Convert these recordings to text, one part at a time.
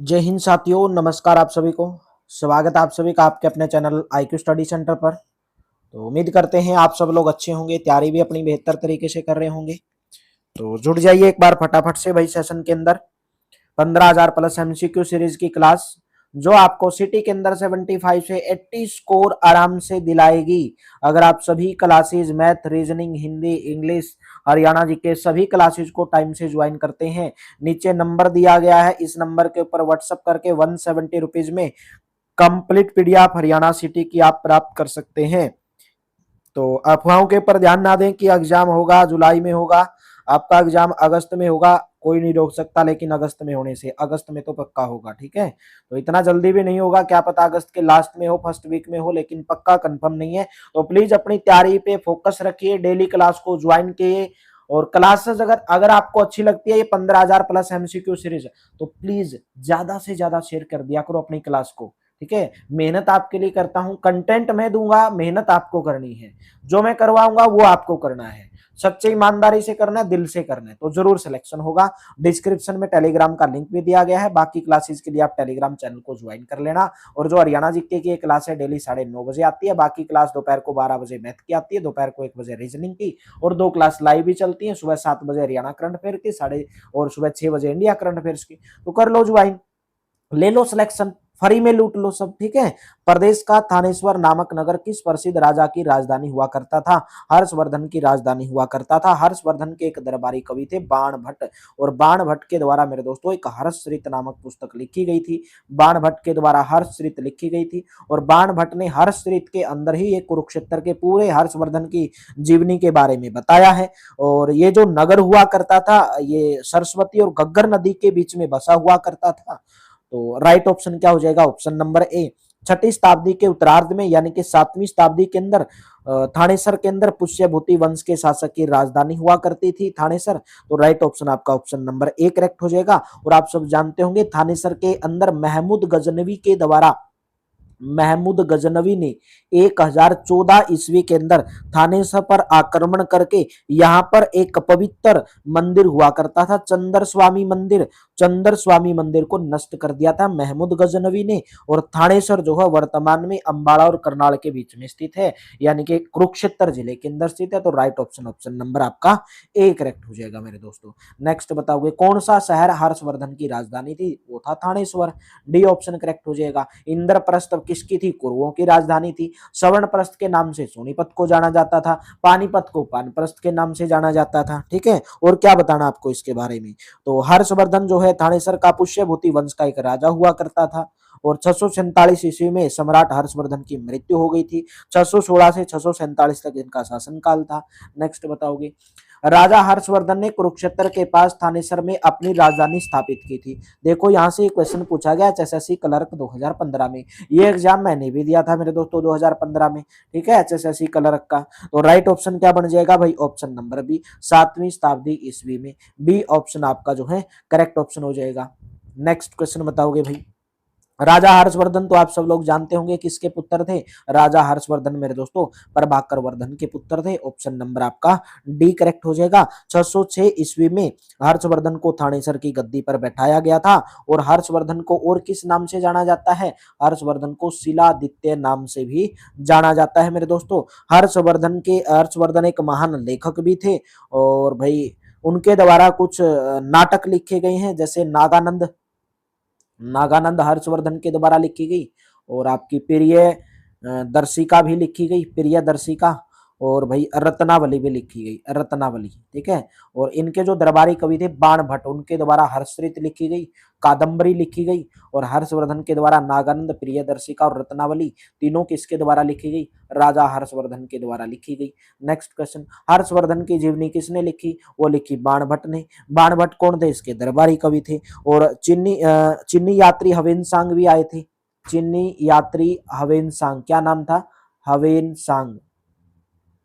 जय हिंद साथियों, नमस्कार आप सभी को। स्वागत है आप सभी का आपके अपने चैनल IQ स्टडी सेंटर पर। तो उम्मीद करते हैं आप सब लोग अच्छे होंगे, तैयारी भी अपनी बेहतर तरीके से कर रहे होंगे। तो जुड़ जाइए एक बार फटाफट से भाई सेशन के अंदर। 15,000 प्लस MCQ सीरीज की क्लास जो आपको सिटी के अंदर 75 से 80 स्कोर आराम से दिलाएगी। अगर आप सभी classes math, reasoning, Hindi, English, Haryana G K सभी क्लासेज को टाइम से ज्वाइन करते हैं, नीचे नंबर दिया गया है, इस नंबर के ऊपर व्हाट्सएप करके 170 रुपीज में कंप्लीट PDF हरियाणा सिटी की आप प्राप्त कर सकते हैं। तो अफवाहों के ऊपर ध्यान ना दें कि एग्जाम होगा जुलाई में होगा। आपका एग्जाम अगस्त में होगा, कोई नहीं रोक सकता, लेकिन अगस्त में होने से, अगस्त में तो पक्का होगा, ठीक है। तो इतना जल्दी भी नहीं होगा, क्या पता अगस्त के लास्ट में हो, फर्स्ट वीक में हो, लेकिन पक्का कंफर्म नहीं है। तो प्लीज अपनी तैयारी पे फोकस रखिए, डेली क्लास को ज्वाइन किए। और क्लासेस अगर अगर आपको अच्छी लगती है ये 15,000 प्लस MCQ सीरीज, तो प्लीज ज्यादा से ज्यादा शेयर कर दिया करो अपनी क्लास को, ठीक है। मेहनत आपके लिए करता हूं, कंटेंट मैं दूंगा, मेहनत आपको करनी है। जो मैं करवाऊंगा वो आपको करना है, सच्चे ईमानदारी से करना है, दिल से करना है, तो जरूर सिलेक्शन होगा। डिस्क्रिप्शन में टेलीग्राम का लिंक भी दिया गया है, बाकी क्लासेस के लिए आप टेलीग्राम चैनल को ज्वाइन कर लेना। और जो हरियाणा जीके की क्लास है डेली 9:30 बजे आती है, बाकी क्लास दोपहर को 12 बजे मैथ की आती है, दोपहर को 1 बजे रीजनिंग की, और 2 क्लास लाइव भी चलती है, सुबह 7 बजे हरियाणा करंट अफेयर की, और सुबह 6 बजे इंडिया करंट अफेयर्स की। तो कर लो ज्वाइन, ले लो सिलेक्शन, फ्री में लूट लो सब, ठीक है। प्रदेश का थानेश्वर नामक नगर किस प्रसिद्ध राजा की राजधानी हुआ करता था? हर्षवर्धन की राजधानी हुआ करता था। हर्षवर्धन के एक दरबारी कवि थे बाण भट्ट, और बाण भट्ट के द्वारा मेरे दोस्तों एक हर्षचरित नामक पुस्तक लिखी गई थी। बाण भट्ट के द्वारा हर्षचरित लिखी गई थी, और बाण भट्ट ने हर्षचरित के अंदर ही एक कुरुक्षेत्र के पूरे हर्षवर्धन की जीवनी के बारे में बताया है। और ये जो नगर हुआ करता था ये सरस्वती और घग्गर नदी के बीच में बसा हुआ करता था। तो राइट ऑप्शन क्या हो जाएगा? ऑप्शन नंबर ए। 6ठी शताब्दी के उत्तरार्ध में यानी कि 7वीं शताब्दी के अंदर थानेसर के अंदर पुष्यभूति वंश के शासक की राजधानी हुआ करती थी थानेसर। तो राइट ऑप्शन आपका ऑप्शन नंबर ए करेक्ट हो जाएगा। और आप सब जानते होंगे थानेसर के अंदर महमूद गजनवी ने 1014 ईस्वी के अंदर थानेसर पर आक्रमण करके यहाँ पर एक पवित्र मंदिर हुआ करता था, चंद्र स्वामी मंदिर को नष्ट कर दिया था महमूद गजनवी ने। और थानेसर जो है वर्तमान में अंबाला और करनाल के बीच में स्थित है, यानी कि कुरुक्षेत्र जिले के अंदर स्थित है। तो राइट ऑप्शन ऑप्शन नंबर आपका ए करेक्ट हो जाएगा मेरे दोस्तों। नेक्स्ट बताओगे कौन सा शहर हर्षवर्धन की राजधानी थी? वो था थानेश्वर, डी ऑप्शन करेक्ट हो जाएगा। इंद्रप्रस्थ किसकी थी? कुरुओं की राजधानी थी। स्वर्णप्रस्थ के नाम से सोनीपत को जाना जाता था, पानीपत को पानप्रस्थ के नाम से जाना जाता था, ठीक है। और क्या बताना आपको इसके बारे में? तो हर्षवर्धन जो है थानेसर का पुष्यभूति वंश का एक राजा हुआ करता था, और 647 ईस्वी में सम्राट हर्षवर्धन की मृत्यु हो गई थी। 616 से 647 तक इनका शासनकाल था। नेक्स्ट बताओगे राजा हर्षवर्धन ने कुरुक्षेत्र के पास थानेसर में अपनी राजधानी स्थापित की थी। देखो यहाँ से क्वेश्चन पूछा गया HSSC क्लर्क 2015 में, ये एग्जाम मैंने भी दिया था मेरे दोस्तों 2015 में, ठीक है, HSSC क्लर्क का। तो राइट ऑप्शन क्या बन जाएगा भाई? ऑप्शन नंबर बी, 7वीं शताब्दी ईस्वी में। बी ऑप्शन आपका जो है करेक्ट ऑप्शन हो जाएगा। नेक्स्ट क्वेश्चन बताओगे भाई। राजा हर्षवर्धन तो आप सब लोग जानते होंगे किसके पुत्र थे? राजा हर्षवर्धन मेरे दोस्तों प्रभाकर वर्धन के पुत्र थे। ऑप्शन नंबर आपका डी करेक्ट हो जाएगा। 606 ईस्वी में हर्षवर्धन को थानेसर की गद्दी पर बैठाया गया था। और हर्षवर्धन को और किस नाम से जाना जाता है? हर्षवर्धन को शिलादित्य नाम से भी जाना जाता है मेरे दोस्तों। हर्षवर्धन एक महान लेखक भी थे, और भाई उनके द्वारा कुछ नाटक लिखे गए हैं, जैसे नागानंद हर्षवर्धन के द्वारा लिखी गई, और आपकी प्रिय दर्शिका भी लिखी गई, प्रिय दर्शिका। और भाई रत्नावली भी लिखी गई, रत्नावली, ठीक है। और इनके जो दरबारी कवि थे बाण भट्ट, उनके द्वारा हर्षचरित लिखी गई, कादम्बरी लिखी गई। और हर्षवर्धन के द्वारा नागानंद, प्रिय दर्शिका और रत्नावली तीनों किसके द्वारा लिखी गई? राजा हर्षवर्धन के द्वारा लिखी गई। नेक्स्ट क्वेश्चन, हर्षवर्धन की जीवनी किसने लिखी? वो लिखी बाण भट्ट ने। बाण भट्ट कौन थे? इसके दरबारी कवि थे। और चीनी यात्री हवेन सांग भी आए थे। चीनी यात्री हवेन सांग, क्या नाम था? हवेन सांग,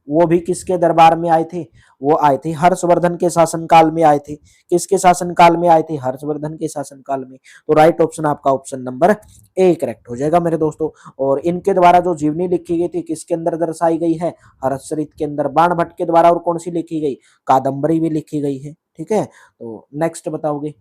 वो भी किसके दरबार में आए थे? वो आए थे हर्षवर्धन के शासनकाल में आए थे। किसके शासनकाल में आए थे? हर्षवर्धन के शासनकाल में। तो राइट ऑप्शन आपका ऑप्शन नंबर ए करेक्ट हो जाएगा मेरे दोस्तों। और इनके द्वारा जो जीवनी लिखी गई थी किसके अंदर दर्शाई गई है? हर्षचरित के अंदर। बाण भट्ट के द्वारा और कौन सी लिखी गई? कादम्बरी भी लिखी गई है, ठीक है। तो नेक्स्ट बताओगे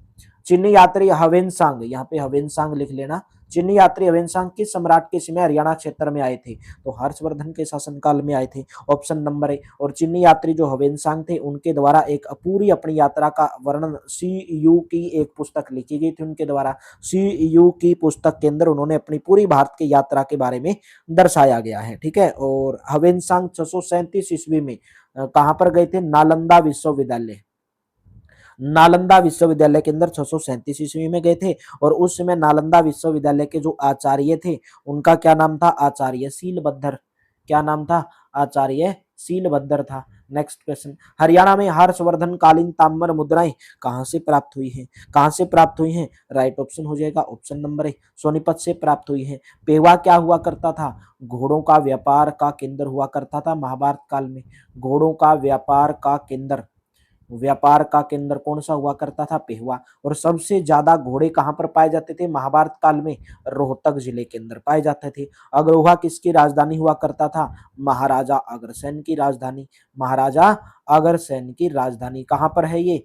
चीनी यात्री हवेनसांग, यहाँ पे हवेनसांग लिख लेना। चीनी यात्री हवेनसांग किस सम्राट के समय हरियाणा क्षेत्र में आए थे? तो हर्षवर्धन के शासनकाल में आए थे, ऑप्शन नंबर ए। और चीनी यात्री जो हवेनसांग थे उनके द्वारा एक पूरी अपनी यात्रा का वर्णन CU की एक पुस्तक लिखी गई थी उनके द्वारा। CU की पुस्तक के अंदर उन्होंने अपनी पूरी भारत की यात्रा के बारे में दर्शाया गया है, ठीक है। और हवेनसांग 637 ईस्वी में कहां पर गए थे? नालंदा विश्वविद्यालय, नालंदा विश्वविद्यालय के अंदर 637 ईस्वी में गए थे। और उस समय नालंदा विश्वविद्यालय के जो आचार्य थे उनका क्या नाम था? आचार्य शीलभद्र। क्या नाम था? आचार्य शीलभद्र था। नेक्स्ट क्वेश्चन, हरियाणा में हर्षवर्धन कालीन ताम्र मुद्राएं कहां से प्राप्त हुई हैं? कहां से प्राप्त हुई हैं? राइट ऑप्शन हो जाएगा ऑप्शन नंबर ए, सोनीपत से प्राप्त हुई है। पेवा क्या हुआ करता था? घोड़ों का व्यापार का केंद्र हुआ करता था महाभारत काल में। घोड़ों का व्यापार का केंद्र, व्यापार का केंद्र कौन सा हुआ करता था? पेहुआ। और सबसे ज्यादा घोड़े कहां पर पाए जाते थे महाभारत काल में? रोहतक जिले के अंदर पाए जाते थे। अग्रोहा किसकी राजधानी हुआ करता था? महाराजा अग्रसेन की राजधानी। महाराजा अग्रसेन की राजधानी कहां पर है ये?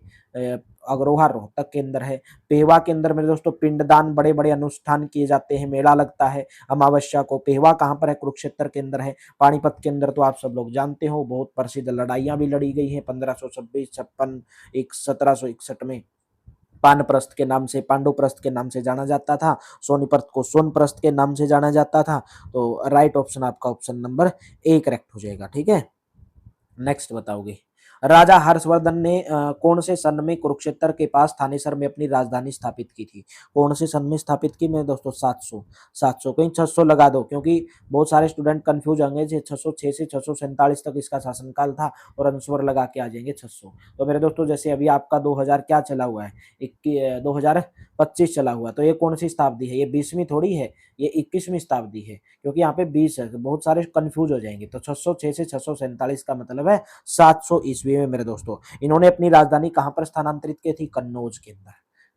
अग्रोहा रोहतक के अंदर है। पेहवा के अंदर मेरे दोस्तों पिंडदान, बड़े बड़े अनुष्ठान किए जाते हैं, मेला लगता है अमावस्या को। पेहवा कहां पर है? कुरुक्षेत्र के अंदर है। पानीपत के अंदर तो आप सब लोग जानते हो बहुत प्रसिद्ध लड़ाइयां भी लड़ी गई हैं 1526, 56, 1761 में। पानप्रस्थ के नाम से, पांडुप्रस्थ के नाम से जाना जाता था। सोनीपत को सोनप्रस्थ के नाम से जाना जाता था। तो राइट ऑप्शन आपका ऑप्शन नंबर ए करेक्ट हो जाएगा, ठीक है। नेक्स्ट बताओगे, राजा हर्षवर्धन ने कौन से सन में कुरुक्षेत्र के पास थानेसर में अपनी राजधानी स्थापित की थी? कौन से सन में स्थापित की मेरे दोस्तों? 700 कहीं 600 लगा दो, क्योंकि बहुत सारे स्टूडेंट कंफ्यूज होंगे। 606 से 647 तक इसका शासनकाल था और अनुस्वर लगा के आ जाएंगे 600। तो मेरे दोस्तों जैसे अभी आपका 2000 क्या चला हुआ है? 2025 चला हुआ, तो ये कौन सी शताब्दी है? ये 20वीं थोड़ी है, ये 21वीं शताब्दी है, क्योंकि यहाँ पे 20 है, तो बहुत सारे कंफ्यूज हो जाएंगे। तो 606 से 647 का मतलब है 700 ईस्वी में मेरे दोस्तों। इन्होंने अपनी राजधानी कहां पर स्थानांतरित की थी? कन्नौज के अंदर।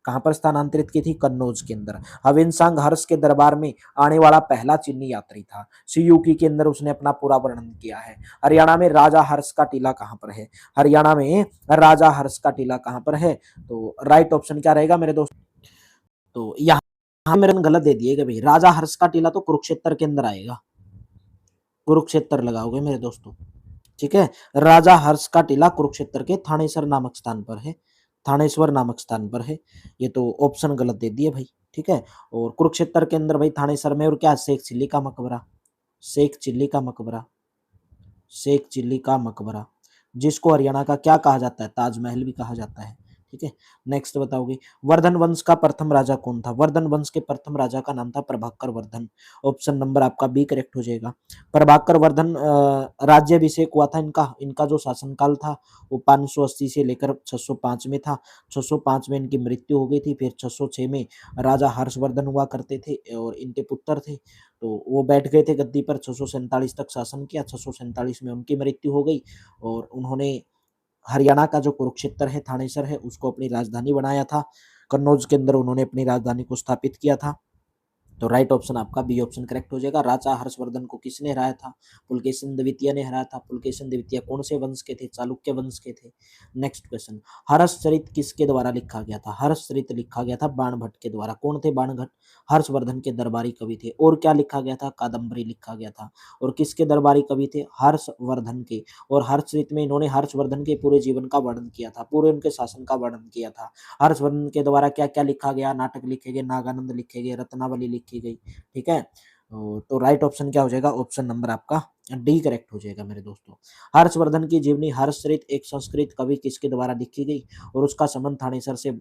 कहां पर स्थानांतरित की थी? कन्नौज के अंदर। हविनसांग हर्ष के दरबार में आने वाला पहला चीनी यात्री था। सीयूकी के अंदर उसने अपना पूरा वर्णन किया है। हरियाणा में राजा हर्ष का टीला कहां पर है? हरियाणा में राजा हर्ष का टीला कहां पर है? तो राइट ऑप्शन क्या रहेगा मेरे दोस्त? तो यहाँ मेरे गलत दे दिएगा भाई, राजा हर्ष का टीला तो कुरुक्षेत्र के अंदर आएगा, कुरुक्षेत्र लगाओगे मेरे दोस्तों, ठीक है। राजा हर्ष का टीला कुरुक्षेत्र के थानेसर नामक स्थान पर है, थानेश्वर नामक स्थान पर है। ये तो ऑप्शन गलत दे दिए भाई, ठीक है। और कुरुक्षेत्र के अंदर भाई थानेसर में और क्या? शेख चिल्ली का मकबरा, शेख चिल्ली का मकबरा, शेख चिल्ली का मकबरा, जिसको हरियाणा का क्या कहा जाता है? ताजमहल भी कहा जाता है, ठीक है। नेक्स्ट बताओगे, वर्धन वंश का प्रथम राजा कौन था? वर्धन वंश के प्रथम राजा का नाम था प्रभाकर वर्धन। ऑप्शन नंबर आपका बी करेक्ट हो जाएगा। प्रभाकर वर्धन राज्याभिषेक हुआ था इनका, इनका जो शासनकाल था वो 580 से लेकर 605 में था। 605 में इनकी मृत्यु हो गई थी। फिर 606 में राजा हर्षवर्धन हुआ करते थे और इनके पुत्र थे, तो वो बैठ गए थे गद्दी पर। 647 तक शासन किया, 647 में उनकी मृत्यु हो गई। और उन्होंने हरियाणा का जो कुरुक्षेत्र है, थानेसर है, उसको अपनी राजधानी बनाया था। कन्नौज के अंदर उन्होंने अपनी राजधानी को स्थापित किया था। तो राइट ऑप्शन आपका बी ऑप्शन करेक्ट हो जाएगा। राजा हर्षवर्धन को किसने हराया था? पुलकेशिन द्वितीय ने हराया था। पुलकेशिन द्वितीय कौन से वंश के थे? चालुक्य वंश के थे। नेक्स्ट क्वेश्चन, हर्षचरित किसके द्वारा लिखा गया था? हर्षचरित लिखा गया था बाणभट्ट के द्वारा। कौन थे बाणभट्ट? हर्षवर्धन के दरबारी कवि थे। और क्या लिखा गया था? कादम्बरी लिखा गया था। और किसके दरबारी कवि थे? हर्षवर्धन के। और हर्षचरित में इन्होंने हर्षवर्धन के पूरे जीवन का वर्णन किया था, पूरे उनके शासन का वर्णन किया था। हर्षवर्धन के द्वारा क्या क्या लिखा गया? नाटक लिखे गए, नागानंद लिखे गए, रत्नावली लिखी गई, ठीक है। तो राइट ऑप्शन क्या हो जाएगा? ऑप्शन नंबर आपका डी करेक्ट हो जाएगा मेरे दोस्तों। हर्षवर्धन की जीवनी हर्षचरित एक संस्कृत कवि किसके द्वारा लिखी गई? और उसका संबंध थानेसर से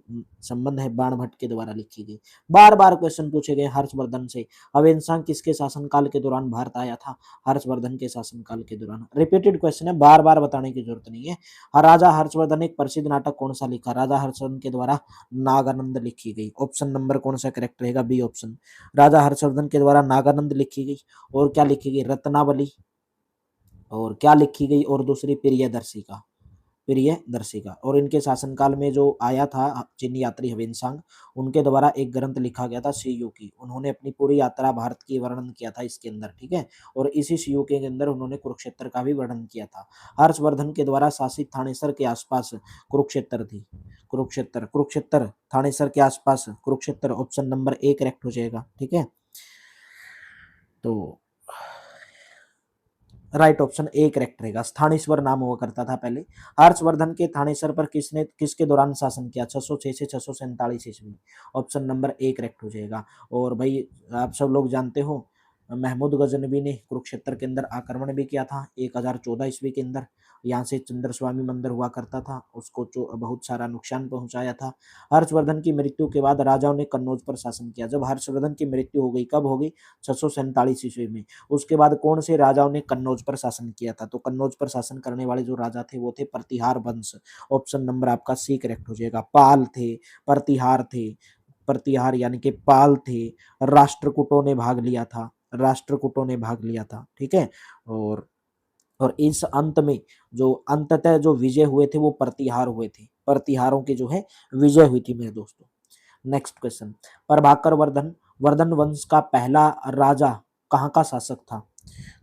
संबंध है, बाणभट्ट के द्वारा लिखी गई। बार बार क्वेश्चन पूछे गए हर्षवर्धन से। हवेनसांग किसके शासनकाल के दौरान भारत आया था? हर्षवर्धन के शासनकाल के दौरान। रिपीटेड क्वेश्चन है, बार बार बताने की जरूरत नहीं है। राजा हर्षवर्धन एक प्रसिद्ध नाटक कौन सा लिखा? राजा हर्षवर्धन के द्वारा नागानंद लिखी गई। ऑप्शन नंबर कौन सा करेक्ट रहेगा? B option. राजा हर्षवर्धन के द्वारा नागानंद लिखी गई। और क्या लिखी गई? रत्नावली। और क्या लिखी गई? और दूसरी प्रियदर्शिका, प्रियदर्शिका। और इनके शासनकाल में जो आया था चीनी यात्री ह्वेनसांग, उनके द्वारा एक ग्रंथ लिखा गया था सीयू की। उन्होंने अपनी पूरी यात्रा भारत की वर्णन किया था इसके अंदर, ठीक है। और इसी सीयू के अंदर उन्होंने कुरुक्षेत्र का भी वर्णन किया था। हर्षवर्धन के द्वारा शासित थानेसर के आसपास कुरुक्षेत्र थी। कुरुक्षेत्र कुरुक्षेत्र थानेसर के आसपास Kurukshetra, option number A correct हो जाएगा, ठीक है। तो राइट ऑप्शन ए करेक्ट रहेगा। स्थानेश्वर नाम हुआ करता था पहले। हर्षवर्धन के थानेसर पर किसके दौरान शासन किया? 606 से 647 ईस्वी। ऑप्शन नंबर ए करेक्ट हो जाएगा। और भाई आप सब लोग जानते हो महमूद गजनवी ने कुरुक्षेत्र के अंदर आक्रमण भी किया था 1014 ईस्वी के अंदर। यहाँ से चंद्रस्वामी मंदिर हुआ करता था, उसको बहुत सारा नुकसान पहुंचाया था। हर्षवर्धन की मृत्यु के बाद राजाओं ने कन्नौज पर शासन किया। जब हर्षवर्धन की मृत्यु हो गई, कब हो गई? 647 ईस्वी में। उसके बाद कौन से राजाओं ने कन्नौज पर शासन किया था? तो कन्नौज पर शासन करने वाले जो राजा थे वो थे प्रतिहार वंश। ऑप्शन नंबर आपका सी करेक्ट हो जाएगा। पाल थे, प्रतिहार थे, प्रतिहार यानी कि पाल थे। राष्ट्रकूटों ने भाग लिया था, राष्ट्रकूटों ने भाग लिया था, ठीक है। और इस अंत में जो अंततः जो विजय हुए थे वो प्रतिहार हुए थे। प्रतिहारों की जो है विजय हुई थी मेरे दोस्तों। नेक्स्ट क्वेश्चन, प्रभाकर वर्धन वर्धन वंश का पहला राजा कहाँ का शासक था?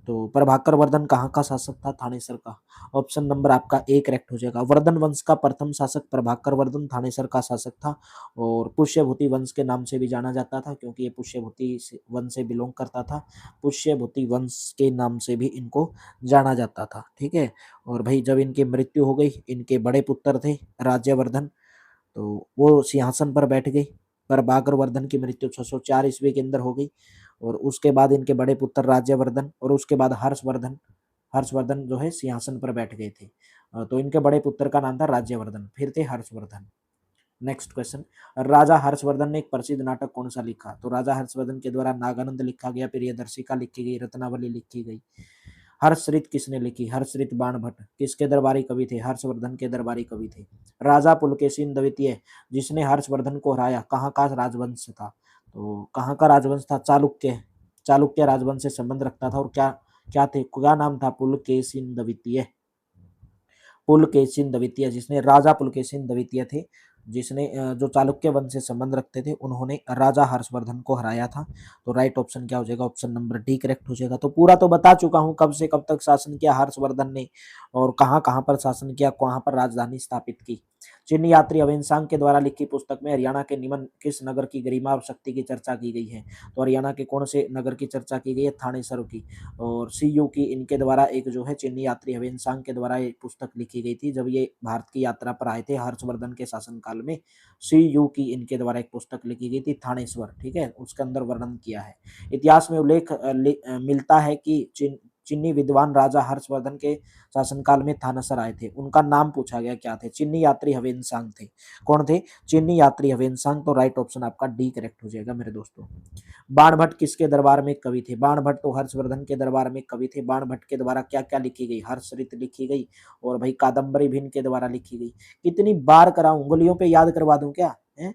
तो प्रभाकर वर्धन कहाँ का शासक था? थानेसर का। ऑप्शन नंबर आपका ए करेक्ट हो जाएगा। वर्धन वंश का प्रथम शासक प्रभाकर वर्धन थानेसर का शासक था। और पुष्यभूति वंश के नाम से भी जाना जाता था, क्योंकि ये पुष्यभूति वंश से बिलोंग करता था। पुष्यभूति वंश के नाम से भी इनको जाना जाता था, ठीक है। और भाई जब इनकी मृत्यु हो गई, इनके बड़े पुत्र थे राज्यवर्धन, तो वो सिंहासन पर बैठ गई। प्रभाकर वर्धन की मृत्यु 604 ईस्वी के अंदर हो गई। और उसके बाद इनके बड़े पुत्र राज्यवर्धन और उसके बाद हर्षवर्धन, हर्षवर्धन जो है सिंहासन पर बैठ गए थे। तो इनके बड़े पुत्र का नाम था राज्यवर्धन, फिर थे हर्षवर्धन। नेक्स्ट क्वेश्चन, राजा हर्षवर्धन ने एक प्रसिद्ध नाटक कौन सा लिखा? तो राजा हर्षवर्धन के द्वारा नागानंद लिखा गया, प्रियदर्शिका लिखी गई, रत्नावली लिखी गई। हर्षरित किसने लिखी? हर्षरित बाणभट्ट किसके दरबारी कवि थे? हर्षवर्धन के दरबारी कवि थे। राजा पुलकेशिन द्वितीय जिसने हर्षवर्धन को हराया, कहाँ का राजवंश था? तो कहाँ का राजवंश था? चालुक्य, चालुक्य राजवंश से संबंध रखता था। और क्या क्या थे, क्या नाम था? पुलकेशिन द्वितीय, पुलकेशिन द्वितीय, जिसने राजा पुलकेशिन द्वितीय थे, जिसने जो चालुक्य वंश से संबंध रखते थे, उन्होंने राजा हर्षवर्धन को हराया था। तो राइट ऑप्शन क्या हो जाएगा? ऑप्शन नंबर डी करेक्ट हो जाएगा। तो पूरा तो बता चुका हूं कब से कब तक शासन किया हर्षवर्धन ने, और कहाँ कहाँ पर शासन किया, कहाँ पर राजधानी स्थापित की। चीनी यात्री ह्वेनसांग के द्वारा लिखी पुस्तक में हरियाणा के निम्न किस नगर की गरिमा और शक्ति की चर्चा की गई है? तो हरियाणा के कौन से नगर की चर्चा की गई है? थानेसर की। और सीयू की इनके द्वारा एक जो है चीनी यात्री ह्वेनसांग के द्वारा ये पुस्तक लिखी गई थी जब ये भारत की यात्रा पर आए थे हर्षवर्धन के शासनकाल में। सीयू की इनके द्वारा एक पुस्तक लिखी गई थी थानेश्वर, ठीक है, उसके अंदर वर्णन किया है। इतिहास में उल्लेख मिलता है कि चीनी विद्वान राजा हर्षवर्धन के शासनकाल में थानेसर आए थे। उनका नाम पूछा गया, क्या थे? चीनी यात्री ह्वेनसांग थे। कौन थे? चीनी यात्री ह्वेनसांग। तो राइट ऑप्शन आपका डी करेक्ट हो जाएगा मेरे दोस्तों। बाणभट्ट किसके दरबार में कवि थे? बाणभट्ट तो हर्षवर्धन के दरबार में कवि थे। बाणभट्ट के द्वारा क्या क्या लिखी गई? हर्षरित लिखी गई, और भाई कादम्बरी भी इनके द्वारा लिखी गई। कितनी बार कराऊं, उंगलियों पे याद करवा दूं क्या है?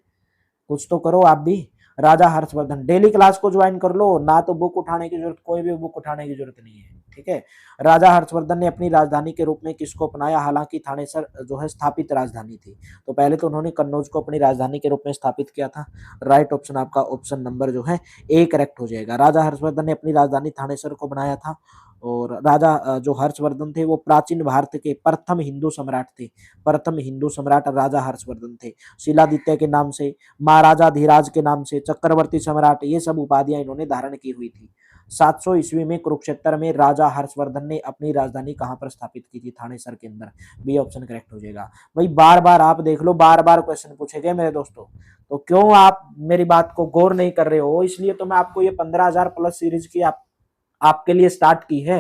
कुछ तो करो आप भी। राजा हर्षवर्धन, डेली क्लास को ज्वाइन कर लो ना, तो बुक उठाने की जरूरत, कोई भी बुक उठाने की जरूरत नहीं है, ठीक है। राजा हर्षवर्धन ने अपनी राजधानी के रूप में किसको अपनाया? हालांकि थानेसर जो है स्थापित राजधानी थी, तो पहले तो उन्होंने कन्नौज को अपनी राजधानी के रूप में स्थापित किया था। राइट ऑप्शन आपका ऑप्शन नंबर जो है ए करेक्ट हो जाएगा। राजा हर्षवर्धन ने अपनी राजधानी थानेसर को बनाया था। और राजा जो हर्षवर्धन थे वो प्राचीन भारत के प्रथम हिंदू सम्राट थे। प्रथम हिंदू सम्राट राजा हर्षवर्धन थे। शिलादित्य के नाम से, महाराजा धीराज के नाम से, चक्रवर्ती सम्राट, ये सब उपाधियां इन्होंने धारण की हुई थी। 700 ईस्वी में कुरुक्षेत्र में राजा हर्षवर्धन ने अपनी राजधानी कहां पर स्थापित की थी? थानेसर के अंदर। बी ऑप्शन करेक्ट हो जाएगा। भाई बार बार आप देख लो, बार बार क्वेश्चन पूछे गए मेरे दोस्तों, तो क्यों आप मेरी बात को गौर नहीं कर रहे हो? इसलिए तो मैं आपको ये 15,000 प्लस सीरीज की आपके लिए स्टार्ट की है।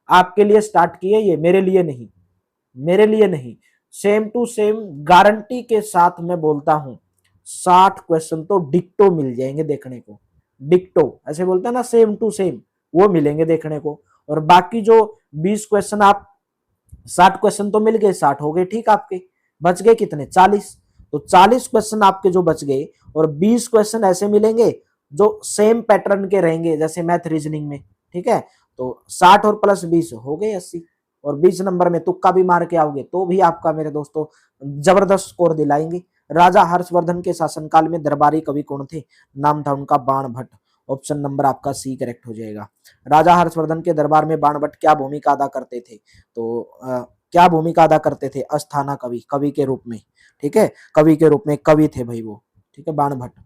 आपके लिए स्टार्ट की है ये, मेरे लिए नहीं, मेरे लिए नहीं। सेम टू सेम गारंटी के साथ मैं बोलता हूं, 60 क्वेश्चन तो डिक्टो मिल जाएंगे देखने को। डिक्टो ऐसे बोलते हैं ना, सेम टू सेम, वो मिलेंगे देखने को। और बाकी जो 20 क्वेश्चन, आप 60 क्वेश्चन तो मिल गए, 60 हो गए ठीक, आपके बच गए कितने? 40। तो 40 क्वेश्चन आपके जो बच गए, और 20 क्वेश्चन ऐसे मिलेंगे जो सेम पैटर्न के रहेंगे, जैसे मैथ रीजनिंग में, ठीक है। तो 60 और प्लस 20 हो गए 80। और 20 नंबर में तुक्का भी मार के आओगे तो भी आपका मेरे दोस्तों जबरदस्त स्कोर दिलाएंगे। राजा हर्षवर्धन के शासनकाल में दरबारी कवि कौन थे? नाम था उनका बाण भट्ट। ऑप्शन नंबर आपका सी करेक्ट हो जाएगा। राजा हर्षवर्धन के दरबार में बाण भट्ट क्या भूमिका अदा करते थे? तो क्या भूमिका अदा करते थे? अस्थाना कवि, कवि के रूप में, ठीक है, कवि के रूप में कवि थे भाई वो, ठीक है, बाण भट्ट।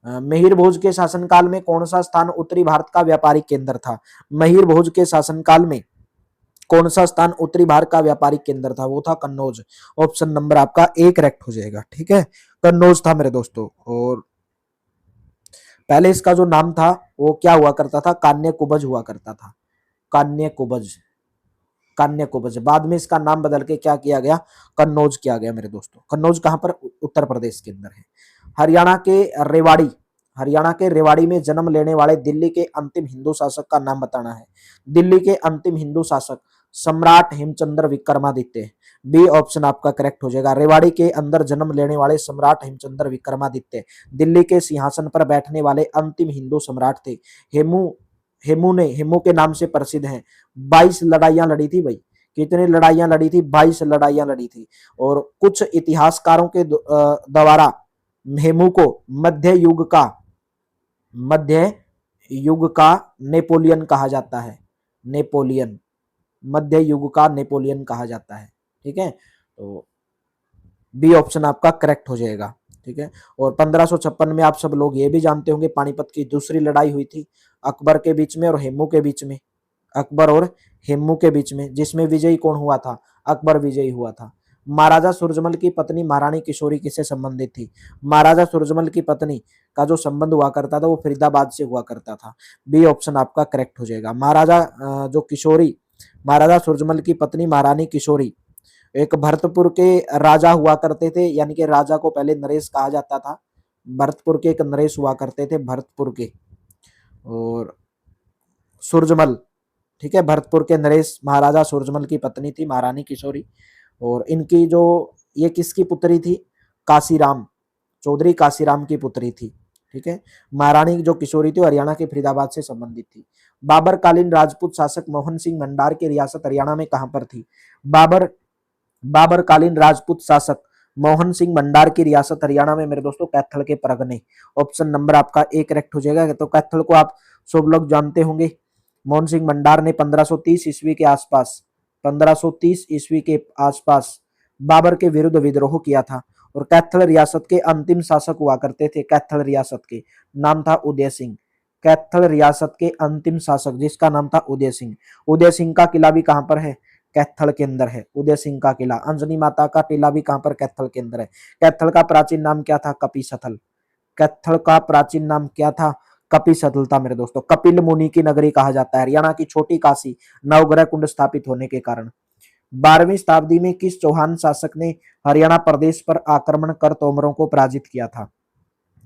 मिहिर भोज के शासनकाल में कौन सा स्थान उत्तरी भारत का व्यापारिक केंद्र था? मिहिर भोज के शासनकाल में कौन सा स्थान उत्तरी भारत का व्यापारिक केंद्र था? वो था कन्नौज। ऑप्शन नंबर आपका ए करेक्ट हो जाएगा, ठीक है, कन्नौज था मेरे दोस्तों। और पहले इसका जो नाम था वो क्या हुआ करता था? कान्य कुब्ज हुआ करता था, कान्य कुब्ज, कान्य कुब्ज। बाद में इसका नाम बदल के क्या किया गया? कन्नौज किया गया मेरे दोस्तों। कन्नौज कहां पर? उत्तर प्रदेश के अंदर है। हरियाणा के रेवाड़ी, हरियाणा के रेवाड़ी में जन्म लेने वाले दिल्ली के अंतिम हिंदू शासक का नाम बताना है। दिल्ली के अंतिम हिंदू शासक सम्राट हेमचंद्र विक्रमादित्य। बी ऑप्शन आपका करेक्ट हो जाएगा। रेवाड़ी के अंदर जन्म लेने वाले सम्राट हेमचंद्र विक्रमादित्य दिल्ली के सिंहासन पर बैठने वाले अंतिम हिंदू सम्राट थे। हेमू, हेमू के नाम से प्रसिद्ध हैं। 22 लड़ाइयां लड़ी थी भाई। कितनी लड़ाइयां लड़ी थी? 22 लड़ाइयां लड़ी थी। और कुछ इतिहासकारों के द्वारा हेमू को मध्य युग का नेपोलियन कहा जाता है। नेपोलियन, मध्य युग का नेपोलियन कहा जाता है, ठीक है। तो बी ऑप्शन आपका करेक्ट हो जाएगा, ठीक है। और 1556 में आप सब लोग ये भी जानते होंगे पानीपत की दूसरी लड़ाई हुई थी अकबर के बीच में और हेमू के बीच में, अकबर और हेमू के बीच में, जिसमें विजयी कौन हुआ था? अकबर विजयी हुआ था। महाराजा सूरजमल की पत्नी महारानी किशोरी किससे संबंधित थी? महाराजा सूरजमल की पत्नी का जो संबंध हुआ करता था वो फरीदाबाद से हुआ करता था। बी ऑप्शन आपका करेक्ट हो जाएगा। महाराजा जो किशोरी, महाराजा सूरजमल की पत्नी महारानी किशोरी एक भरतपुर के राजा हुआ करते थे, यानी कि राजा को पहले नरेश कहा जाता था। भरतपुर के एक नरेश हुआ करते थे, भरतपुर के। और सूरजमल, ठीक है, भरतपुर के नरेश महाराजा सूरजमल की पत्नी थी महारानी किशोरी। और इनकी जो, ये किसकी पुत्री थी? काशीराम, चौधरी काशीराम की पुत्री थी, ठीक है। महारानी जो किशोरी थी हरियाणा के फरीदाबाद से संबंधित थी। बाबर कालीन राजपूत शासक मोहन सिंह भंडार की रियासत हरियाणा में कहां पर थी? बाबर कालीन राजपूत शासक मोहन सिंह भंडार की रियासत हरियाणा में मेरे दोस्तों कैथल के परगने। ऑप्शन नंबर आपका ए करेक्ट हो जाएगा। तो कैथल को आप सब लोग जानते होंगे। मोहन सिंह भंडार ने 1530 ईस्वी के आसपास, 1530 ईस्वी के आसपास बाबर के विरुद्ध विद्रोह किया था। और कैथल रियासत के अंतिम शासक हुआ करते थे, कैथल रियासत के, नाम था उदय सिंह। कैथल रियासत के अंतिम शासक जिसका नाम था उदय सिंह। उदय सिंह का किला भी कहां पर है? कैथल के अंदर है उदय सिंह का किला। अंजनी माता का टीला भी कहां पर? कैथल के अंदर है। कैथल का प्राचीन नाम क्या था? कपिशथल। कैथल का प्राचीन नाम क्या था? कपिशथल था मेरे दोस्तों। कपिल मुनि की नगरी कहा जाता है। हरियाणा की छोटी काशी नवग्रह कुंड स्थापित होने के कारण। 12वीं शताब्दी में किस चौहान शासक ने हरियाणा प्रदेश पर आक्रमण कर तोमरों को पराजित किया था?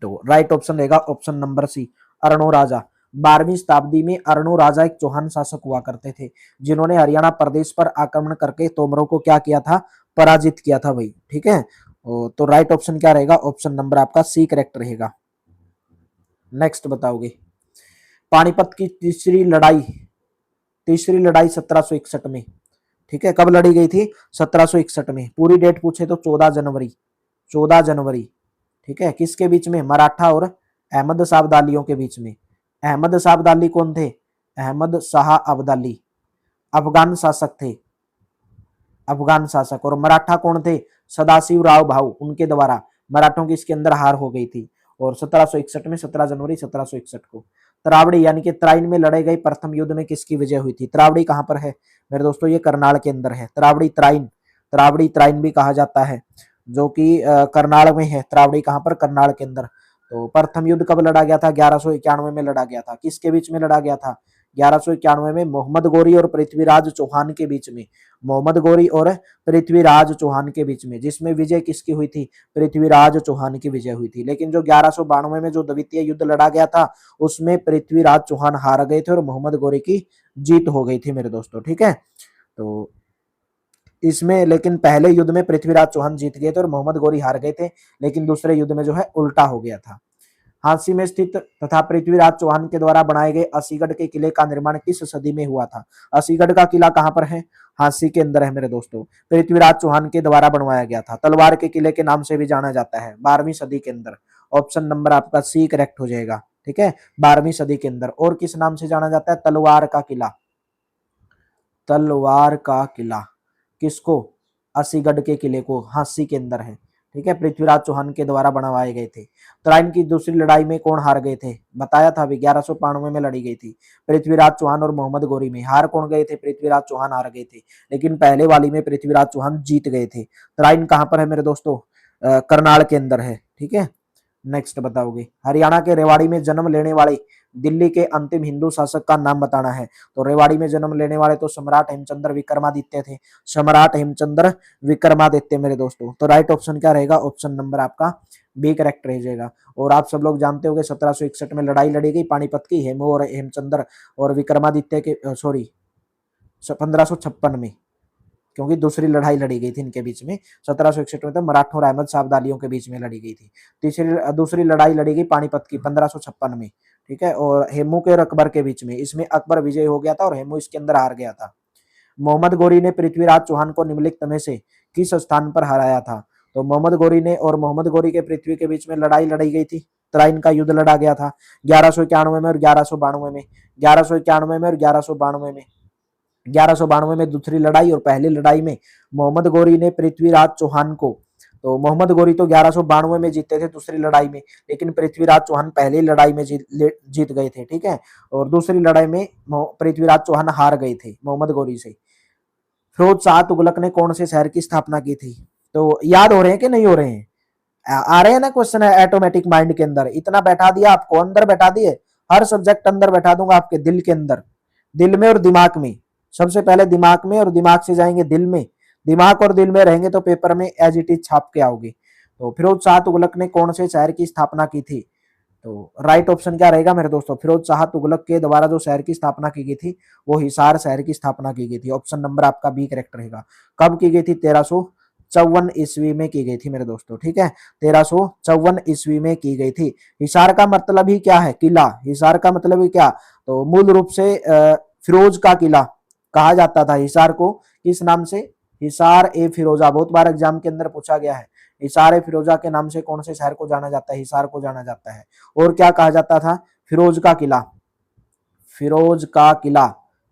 तो राइट ऑप्शन रहेगा ऑप्शन नंबर सी, अर्णो राजा। 12वीं शताब्दी में अर्णो राजा एक चौहान शासक हुआ करते थे जिन्होंने हरियाणा प्रदेश पर आक्रमण करके तोमरों को क्या किया था? पराजित किया था भाई, ठीक है। तो राइट ऑप्शन क्या रहेगा? ऑप्शन नंबर आपका सी करेक्ट रहेगा। नेक्स्ट बताओगे। पानीपत की तीसरी लड़ाई 1761 में, ठीक है, कब लड़ी गई थी? 1761 में। पूरी डेट पूछे तो 14 जनवरी, 14 जनवरी, ठीक है। किसके बीच में? मराठा और अहमद शाह अब्दालियों के बीच में। अहमद शाह अब्दाली कौन थे? अहमद शाह अब्दाली अफगान शासक थे, अफगान शासक। और मराठा कौन थे? सदाशिव राव भाऊ, उनके द्वारा मराठों की इसके अंदर हार हो गई थी। और 1761 में, 17 जनवरी 1761 को तरावड़ी यानी कि त्राइन में लड़े गए प्रथम युद्ध में किसकी विजय हुई थी? तरावड़ी कहां पर है मेरे दोस्तों? ये करनाल के अंदर है। तरावड़ी त्राइन, तरावड़ी त्राइन भी कहा जाता है, जो कि करनाल में है। तरावड़ी कहां पर? करनाल के अंदर। तो प्रथम युद्ध कब लड़ा गया था? 1191 में लड़ा गया था। किसके बीच में लड़ा गया था? 1191 में मोहम्मद गोरी और पृथ्वीराज चौहान के बीच में। मोहम्मद गोरी और पृथ्वीराज चौहान के बीच में, जिसमें विजय किसकी हुई थी? पृथ्वीराज चौहान की विजय हुई थी। लेकिन जो 1192 में जो द्वितीय युद्ध लड़ा गया था उसमें पृथ्वीराज चौहान हार गए थे और मोहम्मद गोरी की जीत हो गई थी मेरे दोस्तों, ठीक है। तो इसमें लेकिन पहले युद्ध में पृथ्वीराज चौहान जीत गए थे और मोहम्मद गोरी हार गए थे, लेकिन दूसरे युद्ध में जो है उल्टा हो गया था। हांसी में स्थित तथा पृथ्वीराज चौहान के द्वारा बनाए गए असीगढ़ के किले का निर्माण किस सदी में हुआ था? असीगढ़ का किला कहां पर है? हांसी के अंदर है मेरे दोस्तों। पृथ्वीराज चौहान के द्वारा बनवाया गया था। तलवार के किले के नाम से भी जाना जाता है, 12वीं सदी के अंदर। ऑप्शन नंबर आपका सी करेक्ट हो जाएगा। ठीक है, 12वीं सदी के अंदर। और किस नाम से जाना जाता है? तलवार का किला। तलवार का किला किसको? असीगढ़ के किले को, हांसी के अंदर है। ठीक है, पृथ्वीराज चौहान के द्वारा बनवाए गए थे। तराइन की दूसरी लड़ाई में कौन हार गए थे? बताया था अभी, 1192 में लड़ी गई थी पृथ्वीराज चौहान और मोहम्मद गौरी में। हार कौन गए थे? पृथ्वीराज चौहान हार गए थे, लेकिन पहले वाली में पृथ्वीराज चौहान जीत गए थे। तराइन कहां पर है मेरे दोस्तों? करनाल के अंदर है। ठीक है, नेक्स्ट बताओगे। हरियाणा के रेवाड़ी में जन्म लेने वाले दिल्ली के अंतिम हिंदू शासक का नाम बताना है। तो रेवाड़ी में जन्म लेने वाले तो सम्राट हेमचंद्र विक्रमादित्य थे। सम्राट हेमचंद्र विक्रमादित्य मेरे दोस्तों। तो राइट ऑप्शन क्या रहेगा? ऑप्शन नंबर आपका बी करेक्ट रह जाएगा। और आप सब लोग जानते होंगे 1761 में लड़ाई लड़ी गई पानीपत की, हेमू और हेमचंद्र और विक्रमादित्य के, सॉरी 1556 में, क्योंकि दूसरी लड़ाई लड़ी गई थी इनके बीच में। 1761 में तो मराठों और अहमद शाह अब्दालियों के बीच में लड़ी गई थी। दूसरी लड़ाई लड़ी गई पानीपत की 1556 में। ठीक है, और हेमू के और अकबर के बीच में। इसमें अकबर विजय हो गया था और हेमू इसके अंदर हार गया था। मोहम्मद गौरी ने पृथ्वीराज चौहान को निम्नलिखित में से किस स्थान पर हराया था? तो मोहम्मद गौरी ने और मोहम्मद गौरी के पृथ्वी के बीच में लड़ाई लड़ी गई थी। तराइन का युद्ध लड़ा गया था 1191 में और 1192 में। 1191 में और 1192 में। 1192 में दूसरी लड़ाई और पहली लड़ाई में मोहम्मद गौरी ने पृथ्वीराज चौहान को, तो मोहम्मद गौरी तो 1192 में जीते थे दूसरी लड़ाई में, लेकिन पृथ्वीराज चौहान पहली लड़ाई में जीत गए थे। ठीक है, और दूसरी लड़ाई में पृथ्वीराज चौहान हार गए थे मोहम्मद गौरी से। फिरोज शाह तुगलक ने कौन से शहर की स्थापना की थी? तो याद हो रहे हैं कि नहीं हो रहे हैं? आ रहे हैं ना क्वेश्चन है ऑटोमेटिक माइंड के अंदर। इतना बैठा दिया आपको, अंदर बैठा दिए। हर सब्जेक्ट अंदर बैठा दूंगा आपके दिल के अंदर, दिल में और दिमाग में। सबसे पहले दिमाग में और दिमाग से जाएंगे दिल में। दिमाग और दिल में रहेंगे तो पेपर में एज इट इज छाप के आओगे। तो फिरोज शाह तुगलक ने कौन से शहर की स्थापना की थी? तो राइट ऑप्शन क्या रहेगा मेरे दोस्तों? फिरोज शाह तुगलक के द्वारा जो शहर की स्थापना की गई थी वो हिसार शहर की स्थापना की गई थी। ऑप्शन नंबर आपका बी करेक्ट रहेगा। कब की गई थी? 1354 ईस्वी में की गई थी मेरे दोस्तों। ठीक है, 1354 ईस्वी में की गई थी। हिसार का मतलब ही क्या है? किला। हिसार का मतलब ही क्या? तो मूल रूप से फिरोज का किला कहा जाता था हिसार को। किस नाम से? हिसार ए फिरोजा। बहुत बार एग्जाम के अंदर पूछा गया है। हिसार ए फिरोजा के नाम से कौन से शहर को जाना जाता है? हिसार को जाना जाता है। और क्या कहा जाता था? फिरोज का किला। फिरोज का किला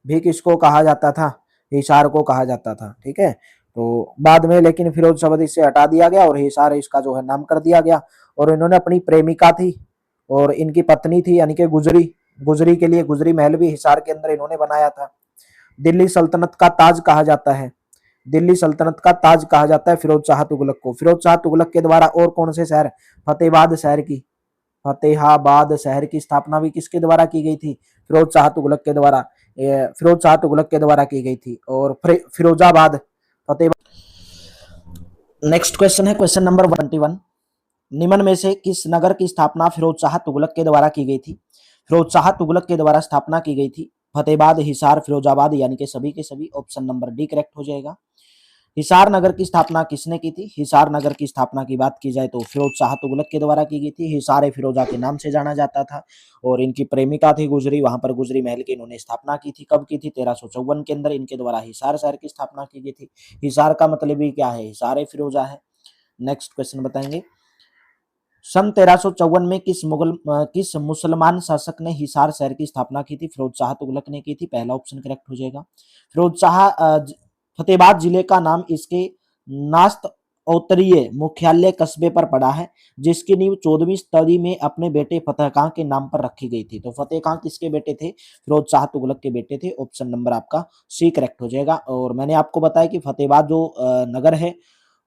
भी किसको कहा जाता था? हिसार को कहा जाता था। ठीक है, तो बाद में लेकिन फिरोज शब्द इससे हटा दिया गया और हिसार इसका जो है नाम कर दिया गया। और इन्होंने अपनी प्रेमिका थी और इनकी पत्नी थी यानी कि गुजरी, गुजरी के लिए गुजरी महल भी हिसार के अंदर इन्होंने बनाया था। दिल्ली सल्तनत का ताज कहा जाता है। दिल्ली सल्तनत का ताज कहा जाता है फिरोज शाह तुगलक को। फिरोज शाह तुगलक के द्वारा और कौन से शहर? फतेहाबाद शहर की, फतेहाबाद शहर की स्थापना भी किसके द्वारा की गई थी? फिरोज शाह तुगलक के द्वारा। फिरोज शाह तुगलक के द्वारा की गई थी। और फिरोजाबाद, फतेहाबाद। नेक्स्ट क्वेश्चन है क्वेश्चन नंबर 21। निम्न में से किस नगर की स्थापना फिरोज शाह तुगलक के द्वारा की गई थी? फिरोज शाह तुगलक के द्वारा स्थापना की गई थी फतेहाबाद, हिसार, फिरोजाबाद, यानी कि सभी के सभी। ऑप्शन नंबर डी करेक्ट हो जाएगा। हिसार नगर की स्थापना किसने की थी? हिसार नगर की स्थापना की बात की जाए तो फिरोज शाह तुगलक के द्वारा की गई थी। हिसार ए फिरोजा के नाम से जाना जाता था और इनकी प्रेमिका थी गुजरी, वहां पर गुजरी महल की इन्होंने स्थापना की थी। कब की थी? 1354 के अंदर इनके द्वारा हिसार शहर की स्थापना की गई थी। हिसार का मतलब ही क्या है? हिसार ए फिरोजा है। नेक्स्ट क्वेश्चन बताएंगे। सन 1354 में किस मुसलमान शासक ने हिसार शहर की स्थापना की थी? फिरोज शाह तुगलक ने की थी। पहला ऑप्शन करेक्ट हो जाएगा। फिरोज शाह फतेहाबाद जिले का नाम इसके नास्त उत्तरीय मुख्यालय कस्बे पर पड़ा है, जिसकी नींव 14वीं सदी में अपने बेटे फतेह खां के नाम पर रखी गई थी। तो फतेह खां किसके बेटे थे? फिरोज शाह तुगलक के बेटे थे। ऑप्शन नंबर आपका सी करेक्ट हो जाएगा। और मैंने आपको बताया कि फतेहाबाद जो नगर है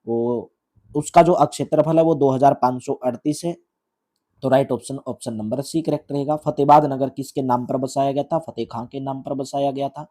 वो, उसका जो क्षेत्रफल है वो 2538 है। तो right option option number C correct रहेगा। फतेहाबाद नगर किसके नाम पर बसाया गया था? फतेह खां के नाम पर बसाया गया था।